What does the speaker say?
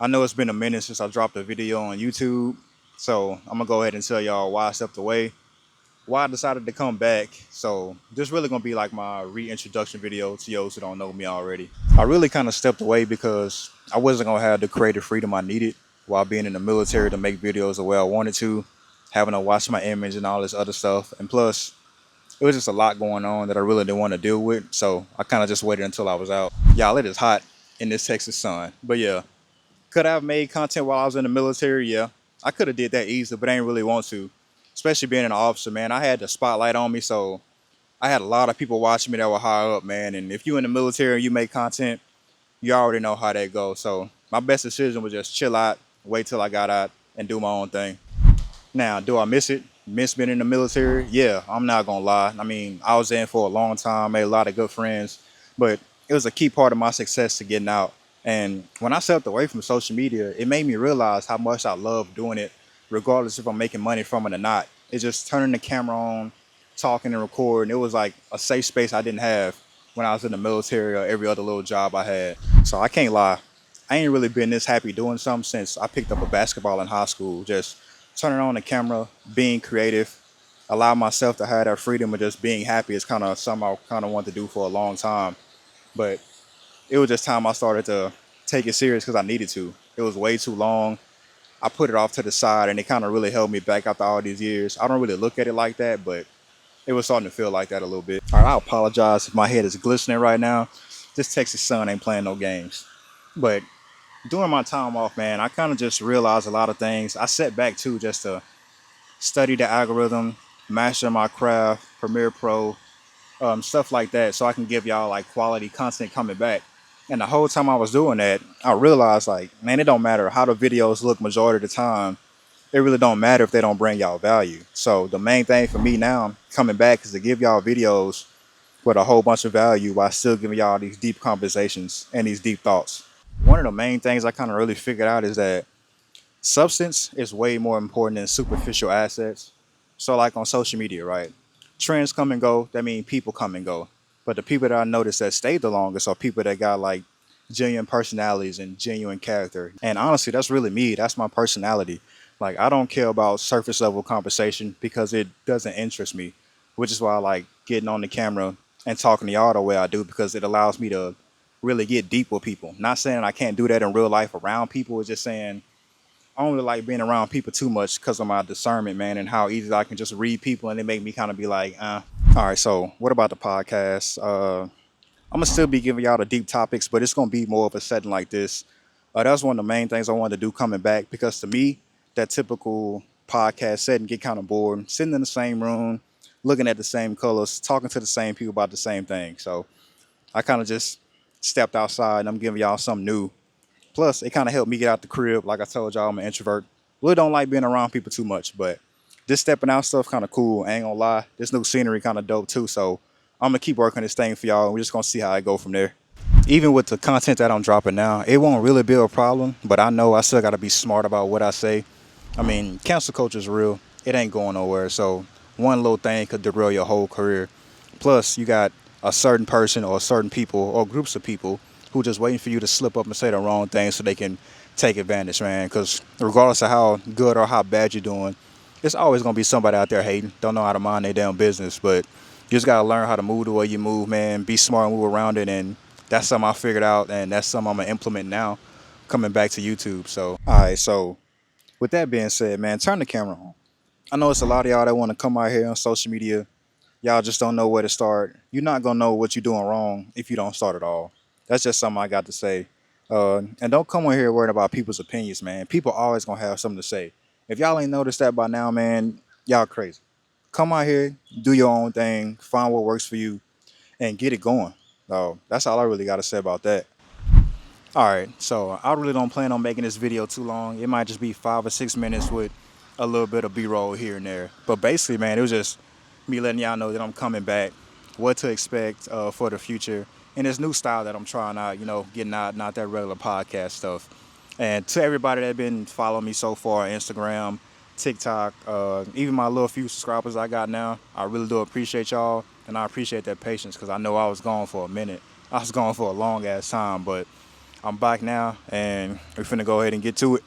I know it's been a minute since I dropped a video on YouTube, so I'm gonna go ahead and tell y'all why I stepped away, why I decided to come back. So this really gonna be like my reintroduction video to those who don't know me already. I really kind of stepped away because I wasn't gonna have the creative freedom I needed while being in the military to make videos the way I wanted to, having to watch my image and all this other stuff, and plus it was just a lot going on that I really didn't want to deal with. So I kind of just waited until I was out. Y'all, it is hot in this Texas sun, but yeah. Could I have made content while I was in the military? Yeah, I could have did that easily, but I didn't really want to. Especially being an officer, man. I had the spotlight on me, so I had a lot of people watching me that were high up, man. And if you in the military and you make content, you already know how that goes. So my best decision was just chill out, wait till I got out, and do my own thing. Now, do I miss it? Miss being in the military? Yeah, I'm not gonna lie. I mean, I was in for a long time, made a lot of good friends, but it was a key part of my success to getting out. And when I stepped away from social media, it made me realize how much I love doing it, regardless if I'm making money from it or not. It's just turning the camera on, talking and recording. It was like a safe space I didn't have when I was in the military or every other little job I had. So I can't lie. I ain't really been this happy doing something since I picked up a basketball in high school. Just turning on the camera, being creative, allow myself to have that freedom of just being happy is kind of something I kind of wanted to do for a long time. But it was just time I started to take it serious because I needed to. It was way too long. I put it off to the side and it kind of really held me back after all these years. I don't really look at it like that, but it was starting to feel like that a little bit. All right, I apologize if my head is glistening right now. This Texas sun ain't playing no games. But during my time off, man, I kind of just realized a lot of things. I sat back too just to study the algorithm, master my craft, Premiere Pro, stuff like that, so I can give y'all like quality content coming back. And the whole time I was doing that, I realized like, man, it don't matter how the videos look majority of the time. It really don't matter if they don't bring y'all value. So the main thing for me now coming back is to give y'all videos with a whole bunch of value while still giving y'all these deep conversations and these deep thoughts. One of the main things I kind of really figured out is that substance is way more important than superficial assets. So like on social media, right? Trends come and go. That means people come and go. But the people that I noticed that stayed the longest are people that got like genuine personalities and genuine character. And honestly, that's really me. That's my personality. Like I don't care about surface level conversation because it doesn't interest me, which is why I like getting on the camera and talking to y'all the way I do because it allows me to really get deep with people. Not saying I can't do that in real life around people. It's just saying I don't really like being around people too much because of my discernment, man, and how easy I can just read people and they make me kind of be like, All right, so what about the podcast? I'm gonna still be giving y'all the deep topics, but it's gonna be more of a setting like this. That's one of the main things I wanted to do coming back because to me, that typical podcast setting get kind of bored, sitting in the same room, looking at the same colors, talking to the same people about the same thing. So I kind of just stepped outside and I'm giving y'all something new. Plus, it kind of helped me get out the crib. Like I told y'all, I'm an introvert. Really don't like being around people too much, but this stepping out stuff kind of cool. I ain't gonna lie. This new scenery kind of dope too. So I'm gonna keep working this thing for y'all. And we're just gonna see how I go from there. Even with the content that I'm dropping now, it won't really be a problem. But I know I still gotta be smart about what I say. I mean, cancel culture is real. It ain't going nowhere. So one little thing could derail your whole career. Plus, you got a certain person or certain people or groups of people who just waiting for you to slip up and say the wrong thing so they can take advantage, man. Because regardless of how good or how bad you're doing, it's always gonna be somebody out there hating. Don't know how to mind their damn business, but you just gotta learn how to move the way you move, man. Be smart and move around it, and that's something I figured out, and that's something I'm gonna implement now, coming back to YouTube. So, all right. So, with that being said, man, turn the camera on. I know it's a lot of y'all that want to come out here on social media. Y'all just don't know where to start. You're not gonna know what you're doing wrong if you don't start at all. That's just something I got to say. And don't come on here worrying about people's opinions, man. People always gonna have something to say. If y'all ain't noticed that by now, man, y'all crazy. Come out here, do your own thing, find what works for you, and get it going. That's all I really got to say about that. All right, so I really don't plan on making this video too long. It might just be 5 or 6 minutes with a little bit of B-roll here and there. But basically, man, it was just me letting y'all know that I'm coming back, what to expect for the future, and this new style that I'm trying out, getting out, not that regular podcast stuff. And to everybody that been following me so far on Instagram, TikTok, even my little few subscribers I got now, I really do appreciate y'all, and I appreciate that patience because I know I was gone for a minute. I was gone for a long ass time, but I'm back now, and we're finna go ahead and get to it.